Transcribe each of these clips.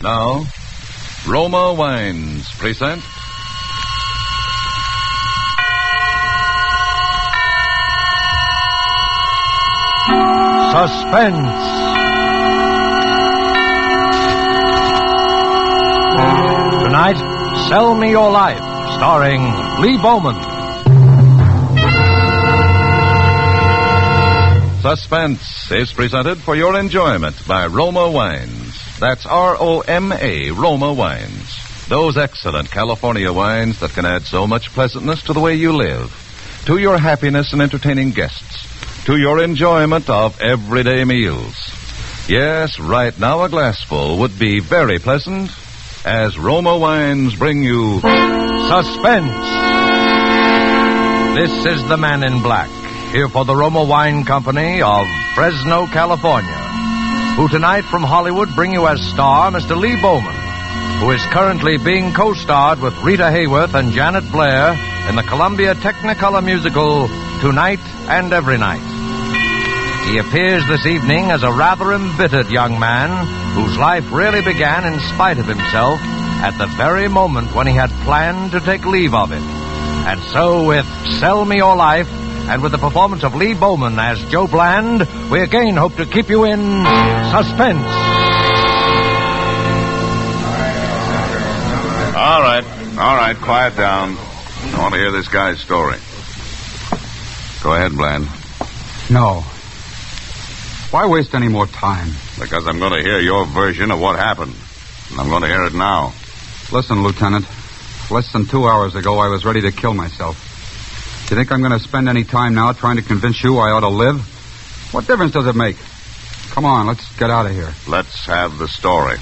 Now, Roma Wines present Suspense. Tonight, Sell Me Your Life, starring Lee Bowman. Suspense is presented for your enjoyment by Roma Wines. That's R-O-M-A, Roma Wines. Those excellent California wines that can add so much pleasantness to the way you live, to your happiness in entertaining guests, to your enjoyment of everyday meals. Yes, right now a glassful would be very pleasant as Roma Wines bring you Suspense. This is the Man in Black, here for the Roma Wine Company of Fresno, California, who tonight from Hollywood bring you as star Mr. Lee Bowman, who is currently being co-starred with Rita Hayworth and Janet Blair in the Columbia Technicolor musical Tonight and Every Night. He appears this evening as a rather embittered young man whose life really began in spite of himself at the very moment when he had planned to take leave of it. And so with Sell Me Your Life, and with the performance of Lee Bowman as Joe Bland, we again hope to keep you in suspense. All right, quiet down. I want to hear this guy's story. Go ahead, Bland. No. Why waste any more time? Because I'm going to hear your version of what happened. And I'm going to hear it now. Listen, Lieutenant. Less than 2 hours ago, I was ready to kill myself. You think I'm going to spend any time now trying to convince you I ought to live? What difference does it make? Come on, let's get out of here. Let's have the story.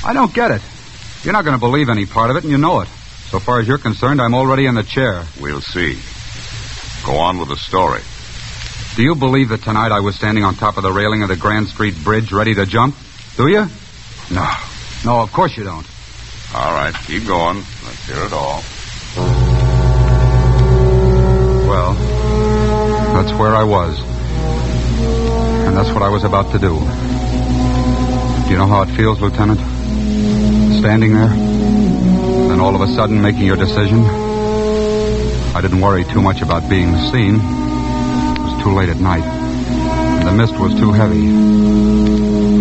I don't get it. You're not going to believe any part of it, and you know it. So far as you're concerned, I'm already in the chair. We'll see. Go on with the story. Do you believe that tonight I was standing on top of the railing of the Grand Street Bridge ready to jump? Do you? No. No, of course you don't. All right, keep going. Let's hear it all. Well, that's where I was. And that's what I was about to do. Do you know how it feels, Lieutenant? Standing there, then all of a sudden making your decision. I didn't worry too much about being seen. It was too late at night, and the mist was too heavy.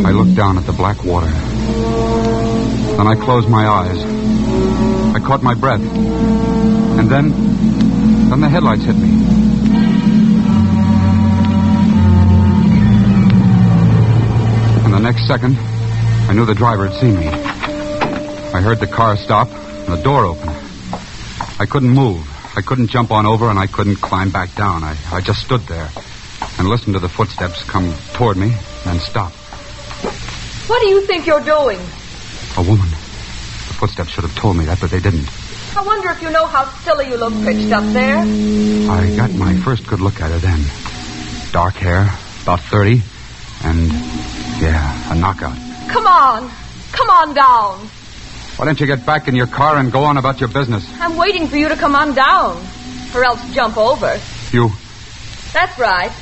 I looked down at the black water. Then I closed my eyes. I caught my breath. And then the headlights hit me. And the next second, I knew the driver had seen me. I heard the car stop and the door open. I couldn't move. I couldn't jump on over, and I couldn't climb back down. I just stood there and listened to the footsteps come toward me and stop. What do you think you're doing? A woman. The footsteps should have told me that, but they didn't. I wonder if you know how silly you look pitched up there. I got my first good look at her then. Dark hair, about 30, and, a knockout. Come on down. Why don't you get back in your car and go on about your business? I'm waiting for you to come on down, or else jump over. You? That's right.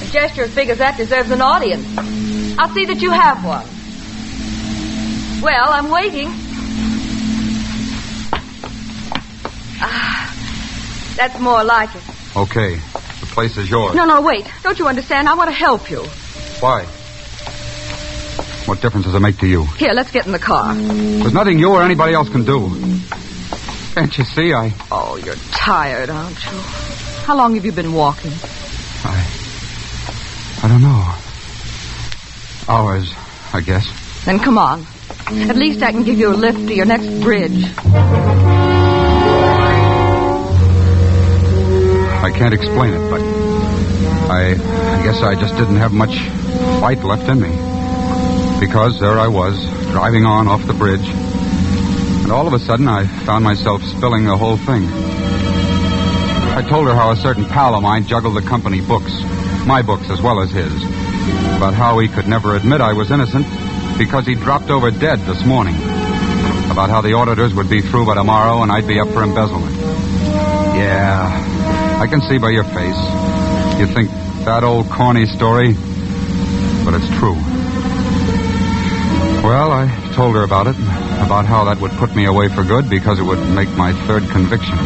A gesture as big as that deserves an audience. I'll see that you have one. Well, I'm waiting. That's more like it. Okay. The place is yours. No, wait. Don't you understand? I want to help you. Why? What difference does it make to you? Here, let's get in the car. There's nothing you or anybody else can do. Can't you see? Oh, you're tired, aren't you? How long have you been walking? I don't know. Hours, I guess. Then come on. At least I can give you a lift to your next bridge. I can't explain it, but I guess I just didn't have much fight left in me. Because there I was, driving on off the bridge. And all of a sudden, I found myself spilling the whole thing. I told her how a certain pal of mine juggled the company books, my books as well as his, about how he could never admit I was innocent because he dropped over dead this morning, about how the auditors would be through by tomorrow and I'd be up for embezzlement. Yeah, I can see by your face. You think that old corny story, but it's true. Well, I told her about it, about how that would put me away for good because it would make my third conviction.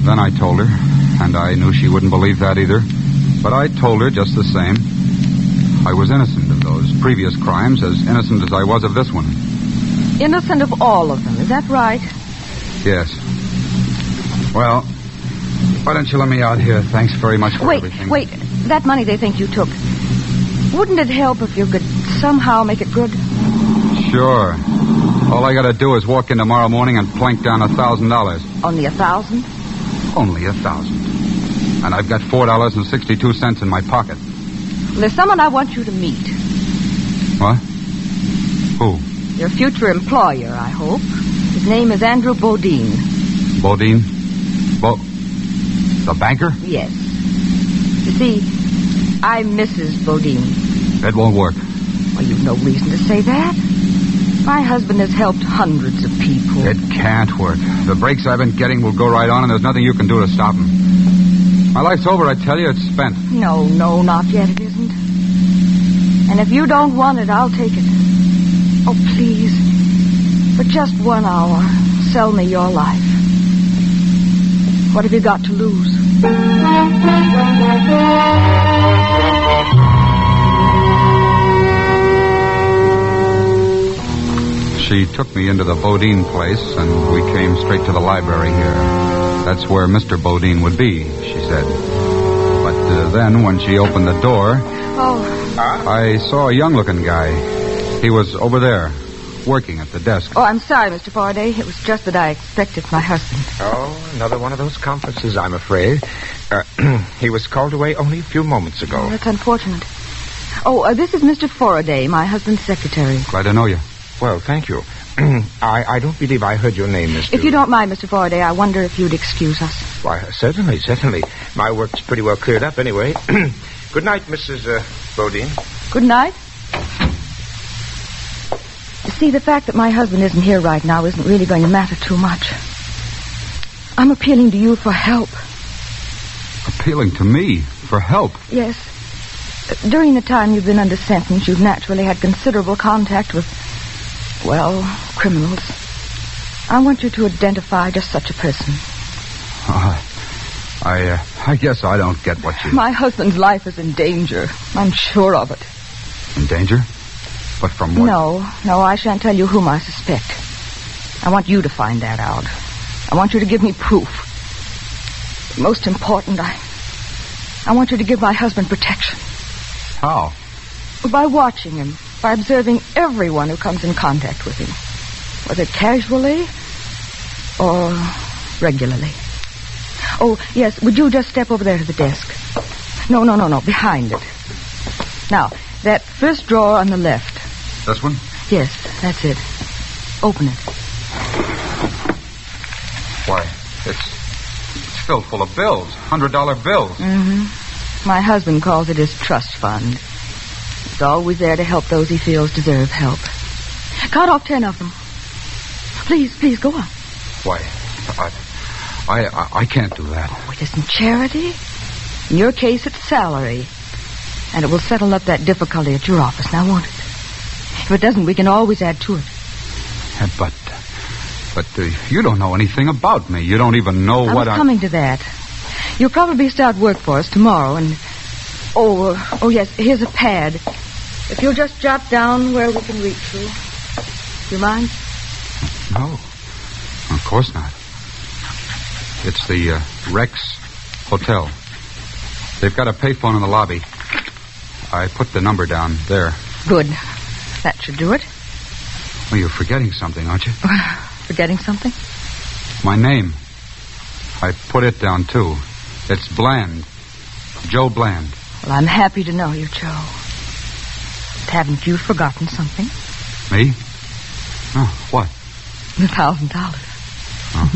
Then I told her, and I knew she wouldn't believe that either, but I told her just the same. I was innocent of those previous crimes, as innocent as I was of this one. Innocent of all of them, is that right? Yes. Well, why don't you let me out here? Thanks very much for everything. Wait. That money they think you took, wouldn't it help if you could somehow make it good? Sure. All I gotta do is walk in tomorrow morning and plank down $1,000. Only 1,000? Only 1,000. And I've got $4.62 in my pocket. Well, there's someone I want you to meet. What? Who? Your future employer, I hope. His name is Andrew Bodine. Bodine? The banker? Yes. You see, I'm Mrs. Bodine. It won't work. Well, you've no reason to say that. My husband has helped hundreds of people. It can't work. The breaks I've been getting will go right on, and there's nothing you can do to stop them. My life's over, I tell you. It's spent. No, not yet. It isn't. And if you don't want it, I'll take it. Oh, please. For just 1 hour, sell me your life. What have you got to lose? She took me into the Bodine place, and we came straight to the library here. That's where Mr. Bodine would be, she said. But then, when she opened the door... Oh. I saw a young-looking guy. He was over there, working at the desk. Oh, I'm sorry, Mr. Faraday. It was just that I expected my husband. Oh, another one of those conferences, I'm afraid. He was called away only a few moments ago. Oh, that's unfortunate. Oh, this is Mr. Faraday, my husband's secretary. Glad to know you. Well, thank you. I don't believe I heard your name, Mr. If you don't mind, Mr. Faraday, I wonder if you'd excuse us. Why, certainly. My work's pretty well cleared up anyway. Good night, Mrs. Bodine. Good night. You see, the fact that my husband isn't here right now isn't really going to matter too much. I'm appealing to you for help. Appealing to me for help? Yes. During the time you've been under sentence, you've naturally had considerable contact with, well, criminals. I want you to identify just such a person. I guess I don't get what you... My husband's life is in danger. I'm sure of it. In danger? But from what? No, I shan't tell you whom I suspect. I want you to find that out. I want you to give me proof. Most important, I want you to give my husband protection. How? By watching him, by observing everyone who comes in contact with him, whether casually or regularly. Oh, yes, would you just step over there to the desk? No, behind it. Now, that first drawer on the left. This one? Yes, that's it. Open it. Why, it's filled full of bills, $100 bills. Mm-hmm. My husband calls it his trust fund. It's always there to help those he feels deserve help. Cut off 10 of them. Please, go on. Why, I can't do that. Oh, it isn't charity. In your case, it's salary. And it will settle up that difficulty at your office, now won't it? If it doesn't, we can always add to it. But you don't know anything about me. You don't even know what I'm coming to that. You'll probably start work for us tomorrow, and... Oh, yes, here's a pad. If you'll just jot down where we can reach you. Do you mind? No, of course not. It's the Rex Hotel. They've got a payphone in the lobby. I put the number down there. Good. That should do it. Well, you're forgetting something, aren't you? Forgetting something? My name. I put it down, too. It's Bland. Joe Bland. Well, I'm happy to know you, Joe. But haven't you forgotten something? Me? Oh, what? $1,000. Oh.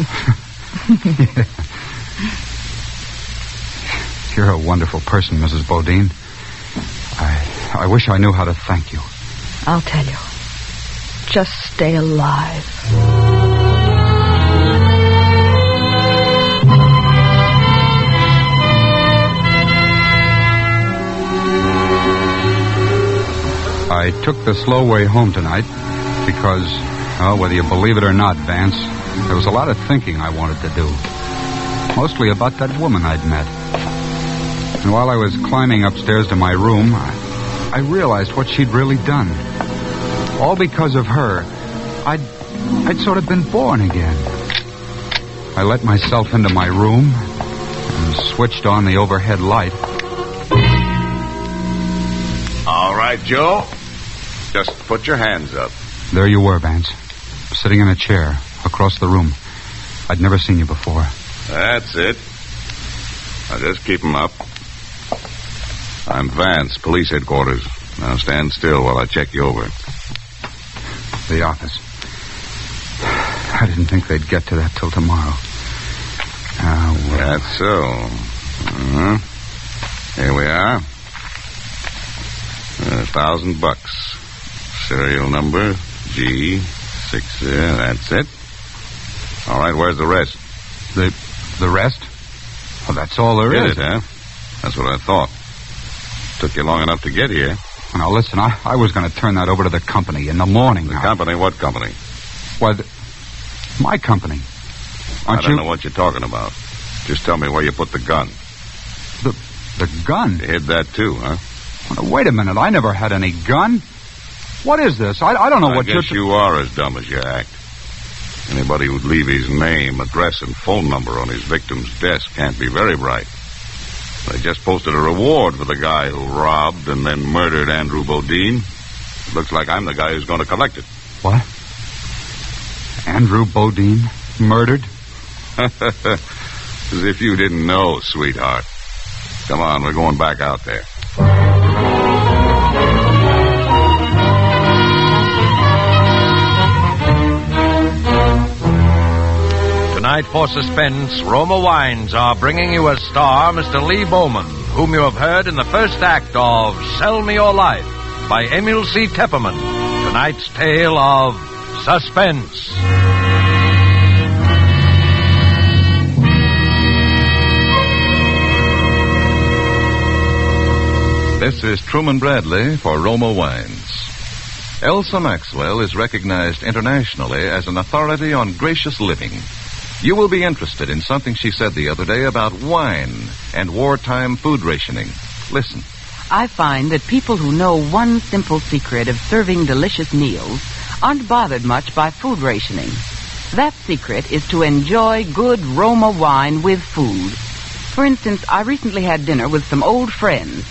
You're a wonderful person, Mrs. Bodine. I wish I knew how to thank you. I'll tell you. Just stay alive. I took the slow way home tonight because, well, whether you believe it or not, Vance, there was a lot of thinking I wanted to do. Mostly about that woman I'd met. And while I was climbing upstairs to my room, I realized what she'd really done. All because of her, I'd sort of been born again. I let myself into my room and switched on the overhead light. All right, Joe. Just put your hands up. There you were, Vance, sitting in a chair across the room. I'd never seen you before. That's it. Now just keep 'em up. I'm Vance, police headquarters. Now stand still while I check you over. The office. I didn't think they'd get to that till tomorrow. Well. That's so. Here we are. $1,000. Serial number G6. That's it. All right, where's the rest? The rest? Well, that's all there is. Get it, huh? That's what I thought. Took you long enough to get here. Now, listen, I was going to turn that over to the company in the morning. The company? What company? Why, my company. I don't know what you're talking about. Just tell me where you put the gun. The gun? You hid that too, huh? Well, wait a minute. I never had any gun. What is this? I don't know what you're... I guess you are as dumb as you act. Anybody who'd leave his name, address, and phone number on his victim's desk can't be very bright. They just posted a reward for the guy who robbed and then murdered Andrew Bodine. It looks like I'm the guy who's going to collect it. What? Andrew Bodine murdered? As if you didn't know, sweetheart. Come on, we're going back out there. Tonight for Suspense, Roma Wines are bringing you as star Mr. Lee Bowman, whom you have heard in the first act of Sell Me Your Life by Emil C. Tepperman. Tonight's tale of Suspense. This is Truman Bradley for Roma Wines. Elsa Maxwell is recognized internationally as an authority on gracious living. You will be interested in something she said the other day about wine and wartime food rationing. Listen. I find that people who know one simple secret of serving delicious meals aren't bothered much by food rationing. That secret is to enjoy good Roma wine with food. For instance, I recently had dinner with some old friends.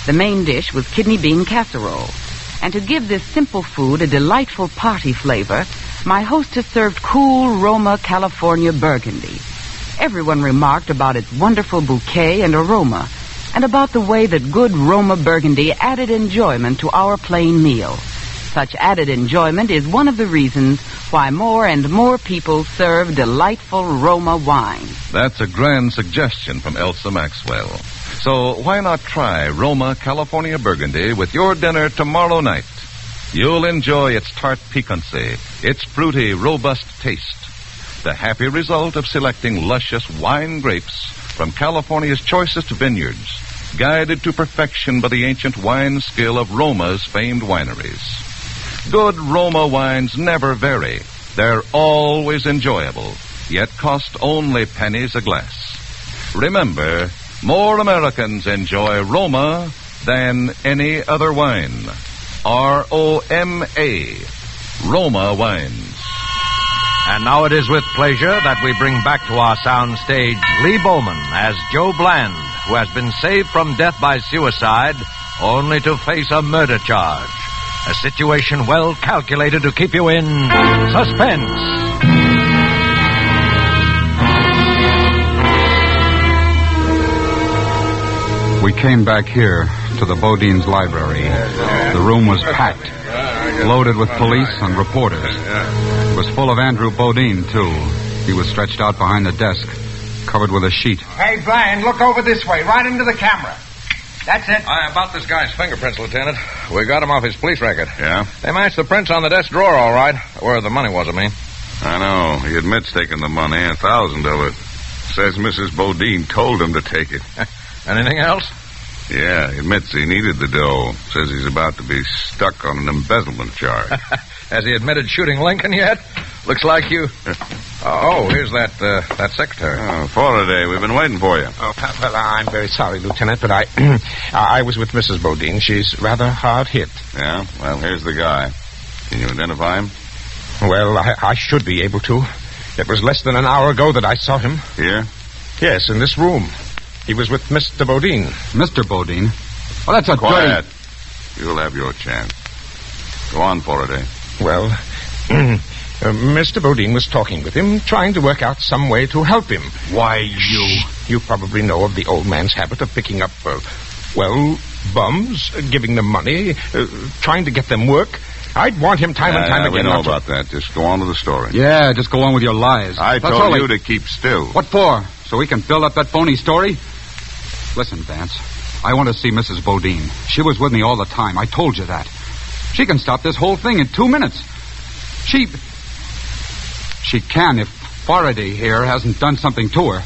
The main dish was kidney bean casserole. And to give this simple food a delightful party flavor, my hostess served cool Roma California Burgundy. Everyone remarked about its wonderful bouquet and aroma, and about the way that good Roma Burgundy added enjoyment to our plain meal. Such added enjoyment is one of the reasons why more and more people serve delightful Roma wines. That's a grand suggestion from Elsa Maxwell. So why not try Roma California Burgundy with your dinner tomorrow night? You'll enjoy its tart piquancy, its fruity, robust taste. The happy result of selecting luscious wine grapes from California's choicest vineyards, guided to perfection by the ancient wine skill of Roma's famed wineries. Good Roma wines never vary. They're always enjoyable, yet cost only pennies a glass. Remember, more Americans enjoy Roma than any other wine. R-O-M-A, Roma Wines. And now it is with pleasure that we bring back to our soundstage Lee Bowman as Joe Bland, who has been saved from death by suicide only to face a murder charge. A situation well calculated to keep you in suspense. We came back here to the Bodine's library. The room was packed, loaded with police and reporters. It was full of Andrew Bodine, too. He was stretched out behind the desk, covered with a sheet. Hey, Bland, look over this way, right into the camera. That's it. About this guy's fingerprints, Lieutenant. We got him off his police record. Yeah? They matched the prints on the desk drawer, all right. Where the money was, I mean. I know. He admits taking the money, 1,000 of it. Says Mrs. Bodine told him to take it. Anything else? Yeah, he admits he needed the dough. Says he's about to be stuck on an embezzlement charge. Has he admitted shooting Lincoln yet? Looks like you... here's that secretary. Oh, Faraday, we've been waiting for you. Oh, well, I'm very sorry, Lieutenant, but I was with Mrs. Bodine. She's rather hard hit. Yeah? Well, here's the guy. Can you identify him? Well, I should be able to. It was less than an hour ago that I saw him. Here? Yes, in this room. He was with Mr. Bodine. Mr. Bodine? Well, that's a Quiet. You'll have your chance. Go on, Faraday. Well, Mr. Bodine was talking with him, trying to work out some way to help him. Why, you... You probably know of the old man's habit of picking up, bums, giving them money, trying to get them work. I'd want him time and time again. We know about that. Just go on with the story. Yeah, just go on with your lies. I told you to keep still. What for? So we can build up that phony story? Listen, Vance, I want to see Mrs. Bodine. She was with me all the time. I told you that. She can stop this whole thing in 2 minutes. She can if Faraday here hasn't done something to her.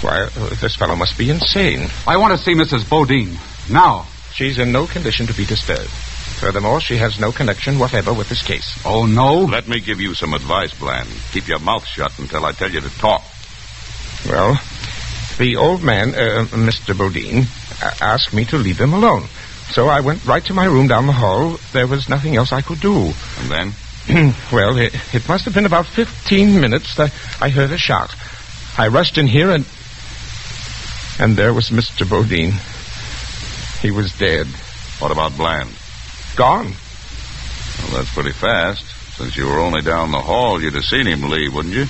Why, this fellow must be insane. I want to see Mrs. Bodine. Now. She's in no condition to be disturbed. Furthermore, she has no connection whatever with this case. Oh, no? Let me give you some advice, Bland. Keep your mouth shut until I tell you to talk. Well, the old man, Mr. Bodine, asked me to leave him alone. So I went right to my room down the hall. There was nothing else I could do. And then? Well, it must have been about 15 minutes that I heard a shot. I rushed in here and there was Mr. Bodine. He was dead. What about Bland? Gone. Well, that's pretty fast. Since you were only down the hall, you'd have seen him leave, wouldn't you?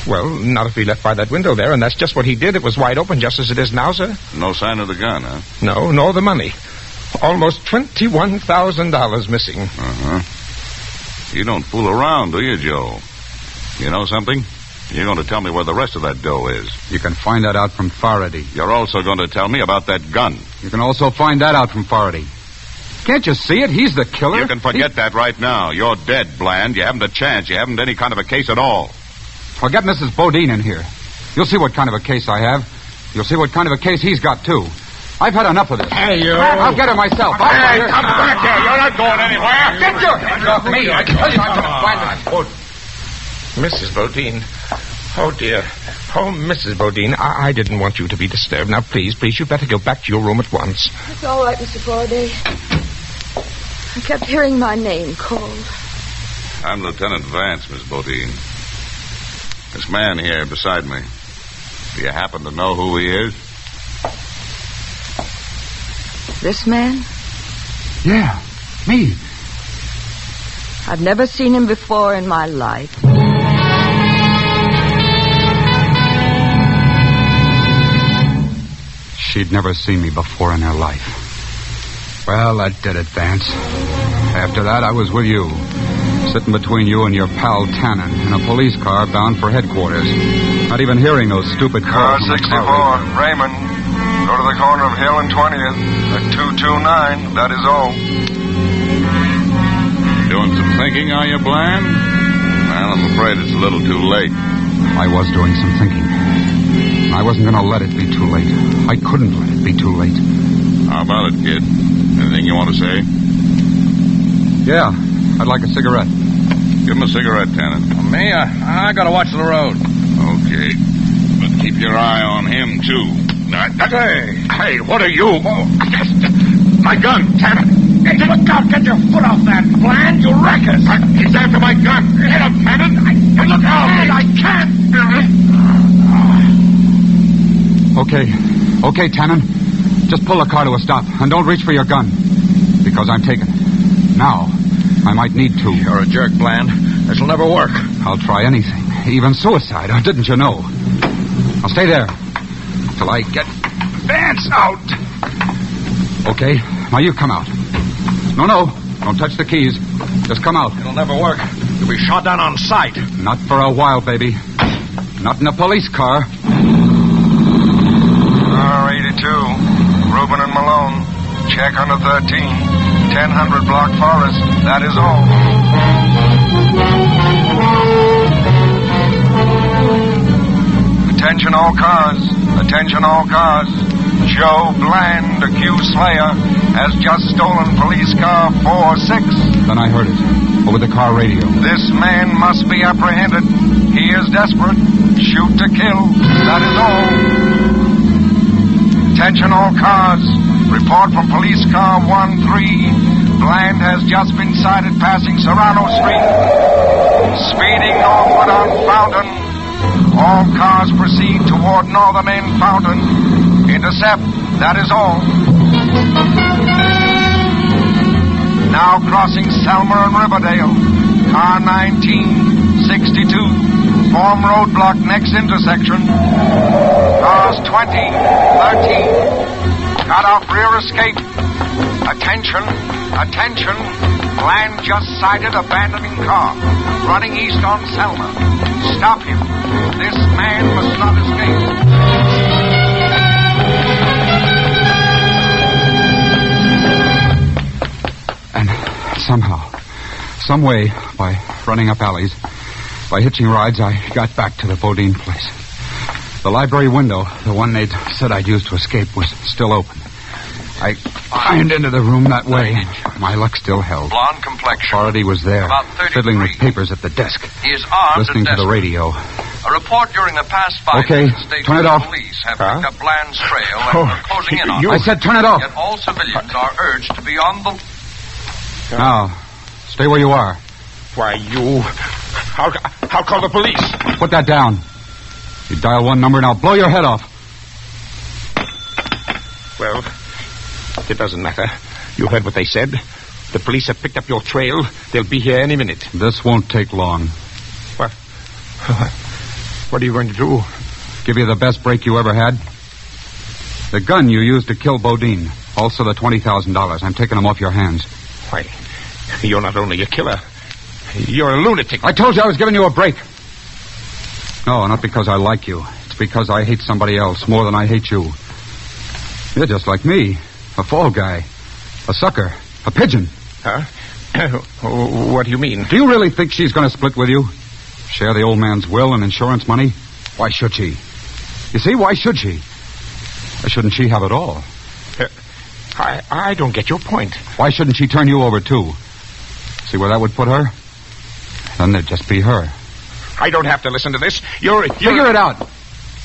Well, not if he left by that window there, and that's just what he did. It was wide open, just as it is now, sir. No sign of the gun, huh? No, nor the money. Almost $21,000 missing. Uh-huh. You don't fool around, do you, Joe? You know something? You're going to tell me where the rest of that dough is. You can find that out from Faraday. You're also going to tell me about that gun. You can also find that out from Faraday. Can't you see it? He's the killer. You can forget that right now. You're dead, Bland. You haven't a chance. You haven't any kind of a case at all. Well, get Mrs. Bodine in here. You'll see what kind of a case I have. You'll see what kind of a case he's got, too. I've had enough of this. Hey, you. I'll get her myself. Hey, come back here. You're not going anywhere. Get your hands off me. I tell you I'm going to find that. Mrs. Bodine. Oh, dear. Oh, Mrs. Bodine, I didn't want you to be disturbed. Now, please, you'd better go back to your room at once. It's all right, Mr. Faraday. I kept hearing my name called. I'm Lieutenant Vance, Miss Bodine. This man here beside me. Do you happen to know who he is? This man? Yeah, me. I've never seen him before in my life. She'd never seen me before in her life. Well, that did it, Vance. After that, I was with you. Sitting between you and your pal Tannen in a police car bound for headquarters. Not even hearing those stupid Car calls. 64, Raymond. Go to the corner of Hill and 20th at 229. That is all. Doing some thinking, are you, Bland? Well, I'm afraid it's a little too late. I was doing some thinking. I wasn't going to let it be too late. I couldn't let it be too late. How about it, kid? Anything you want to say? Yeah, I'd like a cigarette. Give him a cigarette, Tannen. Me? I got to watch the road. Okay. But keep your eye on him, too. Hey, what are you? My gun, Tannen. Hey, look out. Get your foot off that, Bland. You'll wreck us. He's after my gun. Hit him, Tannen. Look out. I can't. Okay, Tannen. Just pull the car to a stop, and don't reach for your gun. Because I'm taken. Now, I might need to. You're a jerk, Bland. This'll never work. I'll try anything, even suicide, didn't you know? I'll stay there till I get Vance out. Okay, now you come out. No, don't touch the keys. Just come out. It'll never work. You'll be shot down on sight. Not for a while, baby. Not in a police car. R82. Reuben and Malone. Check under 13. 1000 Block Forest. That is all. Attention all cars. Attention all cars. Joe Bland, accused slayer, has just stolen police car 46. Then I heard it. Over the car radio. This man must be apprehended. He is desperate. Shoot to kill. That is all. Attention all cars. Report from police car 13. Bland has just been sighted passing Serrano Street. Speeding northward on Fountain. All cars proceed toward northern end Fountain. Intercept. That is all. Now crossing Selmer and Riverdale. Car 1962. Form roadblock next intersection. Cars 20, 13. Cut off rear escape. Attention. Attention. Bland just sighted abandoning car. Running east on Selmer. Stop him. This man must not escape. Somehow, some way, by running up alleys, by hitching rides, I got back to the Bodine place. The library window, the one they'd said I'd used to escape, was still open. I climbed into the room that way. My luck still held. Blonde complexion. Faraday was there, About 33. fiddling with papers at the desk. He is armed listening and to the radio. A report during the past 5 Okay, minutes states turn it that off. police have picked up Bland's trail and are closing in on I him. said turn it off. Yet all civilians are urged to be on the... Now, stay where you are. Why, you... I'll call the police. Put that down. You dial one number and I'll blow your head off. Well, it doesn't matter. You heard what they said. The police have picked up your trail. They'll be here any minute. This won't take long. What? What are you going to do? Give you the best break you ever had. The gun you used to kill Bodine. Also the $20,000. I'm taking them off your hands. Why, you're not only a killer. You're a lunatic. I told you I was giving you a break. No, not because I like you. It's because I hate somebody else more than I hate you. You're just like me. A fall guy. A sucker. A pigeon. Huh? What do you mean? Do you really think she's going to split with you? Share the old man's will and insurance money? Why should she? You see, why should she? Why shouldn't she have it all? I don't get your point. Why shouldn't she turn you over, too? See where that would put her? Then there'd just be her. I don't have to listen to this. You're... Figure it out.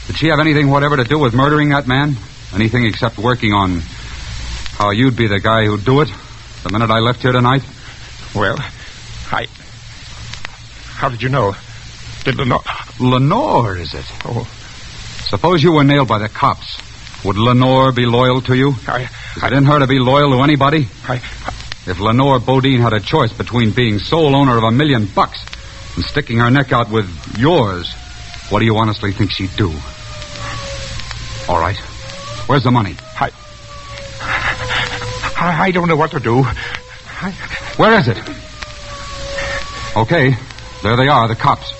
Did she have anything whatever to do with murdering that man? Anything except working on how you'd be the guy who'd do it the minute I left here tonight? Well, How did you know? Did Lenore... Lenore, is it? Oh. Suppose you were nailed by the cops. Would Lenore be loyal to you? Is it in her to be loyal to anybody? If Lenore Bodine had a choice between being sole owner of $1 million and sticking her neck out with yours, what do you honestly think she'd do? All right. Where's the money? I don't know what to do. Where is it? Okay. There they are, the cops.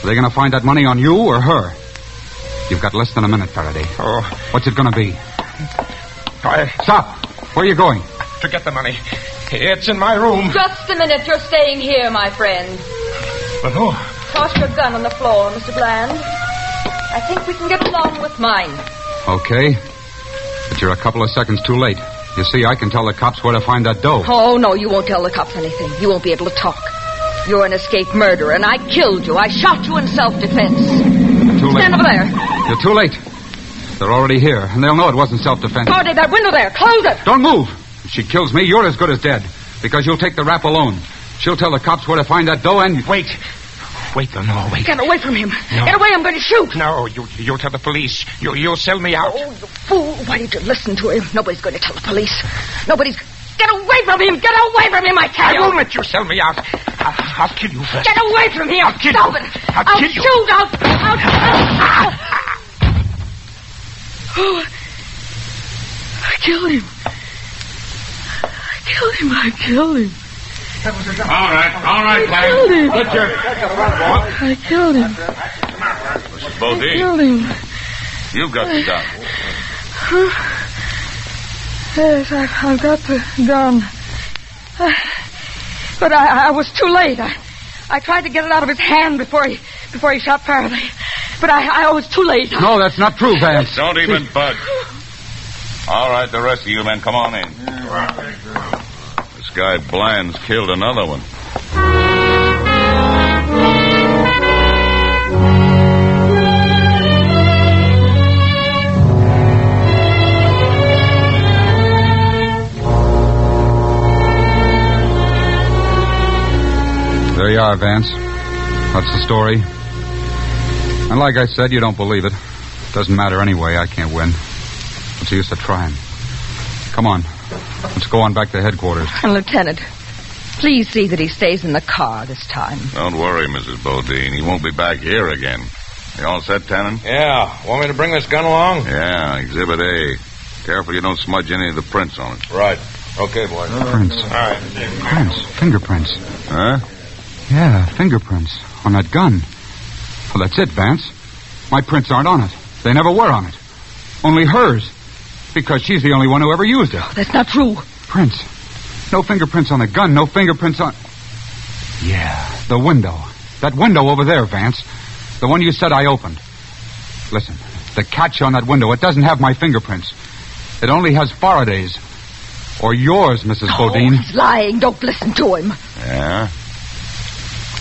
Are they going to find that money on you or her? You've got less than a minute, Faraday. Oh. What's it going to be? Stop. Where are you going? To get the money. It's in my room. Just a minute. You're staying here, my friend. Lenore. Toss your gun on the floor, Mr. Bland. I think we can get along with mine. Okay. But you're a couple of seconds too late. You see, I can tell the cops where to find that dough. Oh, no, you won't tell the cops anything. You won't be able to talk. You're an escaped murderer, and I killed you. I shot you in self-defense. Too late. Stand over there. You're too late. They're already here, and they'll know it wasn't self-defense. Faraday, that window there. Close it. Don't move. If she kills me, you're as good as dead. Because you'll take the rap alone. She'll tell the cops where to find that dough and... Wait, Lenore, wait. Get away from him. No. Get away, I'm going to shoot. No, you'll tell the police. You'll sell me out. Oh, you fool. Why did you listen to him? Nobody's going to tell the police. Nobody's... Get away from him! Get away from him, I tell you! I won't let you sell me out. I'll kill you first. Get away from here! I'll kill Stop you. it! I'll kill you. Shoot! Oh, I killed him. I killed him. All right, I killed him. Put your... I killed him. Mrs. Bodine. I killed him. You've got the gun. Yes, I've got the gun. But I was too late. I tried to get it out of his hand before he shot Faraday. But I was too late. No, that's not true, Vance. Don't even budge. All right, the rest of you men, come on in. This guy Bland's killed another one. There you are, Vance. That's the story. And like I said, you don't believe it. Doesn't matter anyway. I can't win. What's the use of trying? Come on. Let's go on back to headquarters. And Lieutenant, please see that he stays in the car this time. Don't worry, Mrs. Bodine. He won't be back here again. You all set, Tannen? Yeah. Want me to bring this gun along? Yeah, Exhibit A. Careful you don't smudge any of the prints on it. Right. Okay, boy. Prints. All right. Prints. Fingerprints. Huh? Yeah, fingerprints. On that gun. Well, that's it, Vance. My prints aren't on it. They never were on it. Only hers. Because she's the only one who ever used it. That's not true. Prints. No fingerprints on the gun. No fingerprints on... Yeah, the window. That window over there, Vance. The one you said I opened. Listen, the catch on that window, it doesn't have my fingerprints. It only has Faraday's. Or yours, Mrs. Bodine. He's lying. Don't listen to him. Yeah?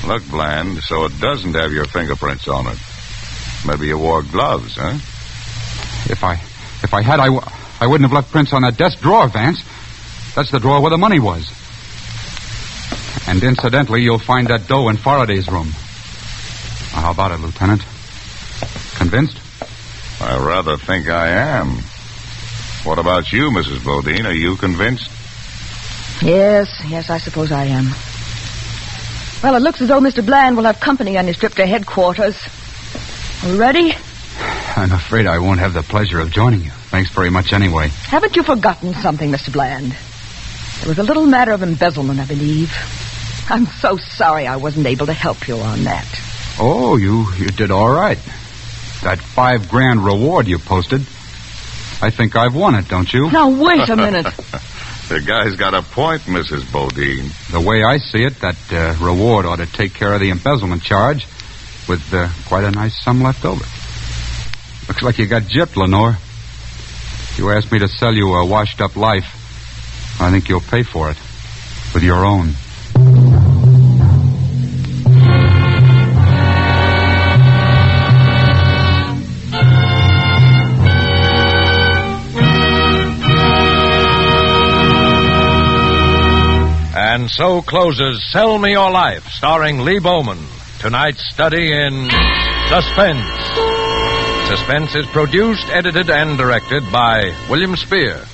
Look, Bland, so it doesn't have your fingerprints on it. Maybe you wore gloves, huh? If I had, I wouldn't have left prints on that desk drawer, Vance. That's the drawer where the money was. And incidentally, you'll find that dough in Faraday's room. Now, how about it, Lieutenant? Convinced? I rather think I am. What about you, Mrs. Bodine? Are you convinced? Yes, I suppose I am. Well, it looks as though Mr. Bland will have company on his trip to headquarters. Are we ready? I'm afraid I won't have the pleasure of joining you. Thanks very much anyway. Haven't you forgotten something, Mr. Bland? It was a little matter of embezzlement, I believe. I'm so sorry I wasn't able to help you on that. Oh, you did all right. That $5,000 reward you posted, I think I've won it, don't you? Now, wait a minute. The guy's got a point, Mrs. Bodine. The way I see it, that reward ought to take care of the embezzlement charge with quite a nice sum left over. Looks like you got gypped, Lenore. You asked me to sell you a washed-up life. I think you'll pay for it with your own. And so closes Sell Me Your Life, starring Lee Bowman. Tonight's study in Suspense. Suspense is produced, edited, and directed by William Spear.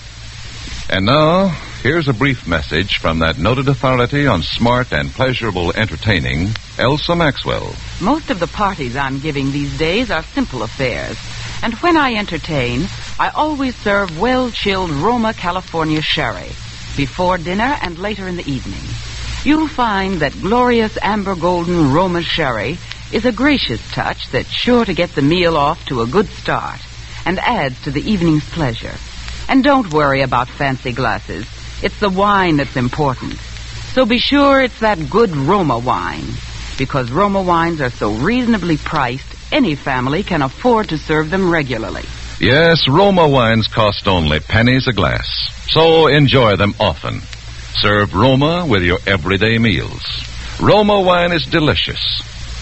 And now, here's a brief message from that noted authority on smart and pleasurable entertaining, Elsa Maxwell. Most of the parties I'm giving these days are simple affairs. And when I entertain, I always serve well-chilled Roma, California sherry before dinner and later in the evening. You'll find that glorious amber golden Roma sherry is a gracious touch that's sure to get the meal off to a good start and adds to the evening's pleasure. And don't worry about fancy glasses. It's the wine that's important. So be sure it's that good Roma wine, because Roma wines are so reasonably priced, any family can afford to serve them regularly. Yes, Roma wines cost only pennies a glass, so enjoy them often. Serve Roma with your everyday meals. Roma wine is delicious,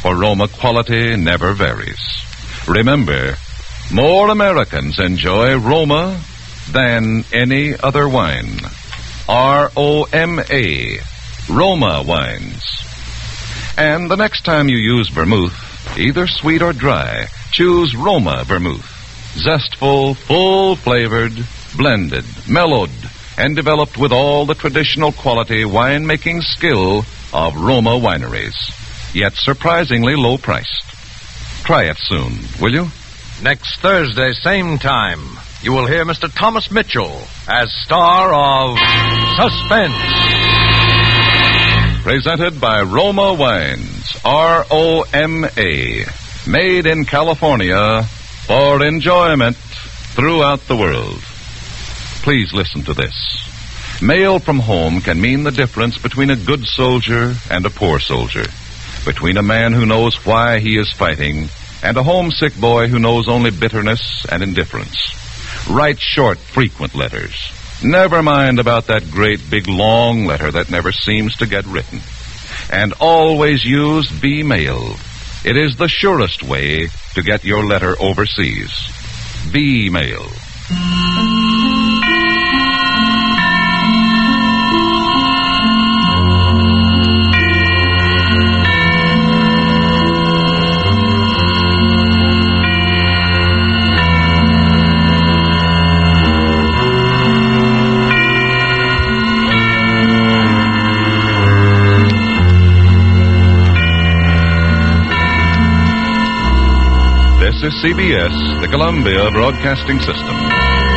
for Roma quality never varies. Remember, more Americans enjoy Roma than any other wine. R-O-M-A, Roma wines. And the next time you use vermouth, either sweet or dry, choose Roma vermouth. Zestful, full-flavored, blended, mellowed, and developed with all the traditional quality winemaking skill of Roma wineries, yet surprisingly low-priced. Try it soon, will you? Next Thursday, same time, you will hear Mr. Thomas Mitchell as star of Suspense. Presented by Roma Wines, R-O-M-A, made in California for enjoyment throughout the world. Please listen to this. Mail from home can mean the difference between a good soldier and a poor soldier, between a man who knows why he is fighting and a homesick boy who knows only bitterness and indifference. Write short, frequent letters. Never mind about that great big long letter that never seems to get written. And always use V-mail. It is the surest way to get your letter overseas. V-mail. This is CBS, the Columbia Broadcasting System.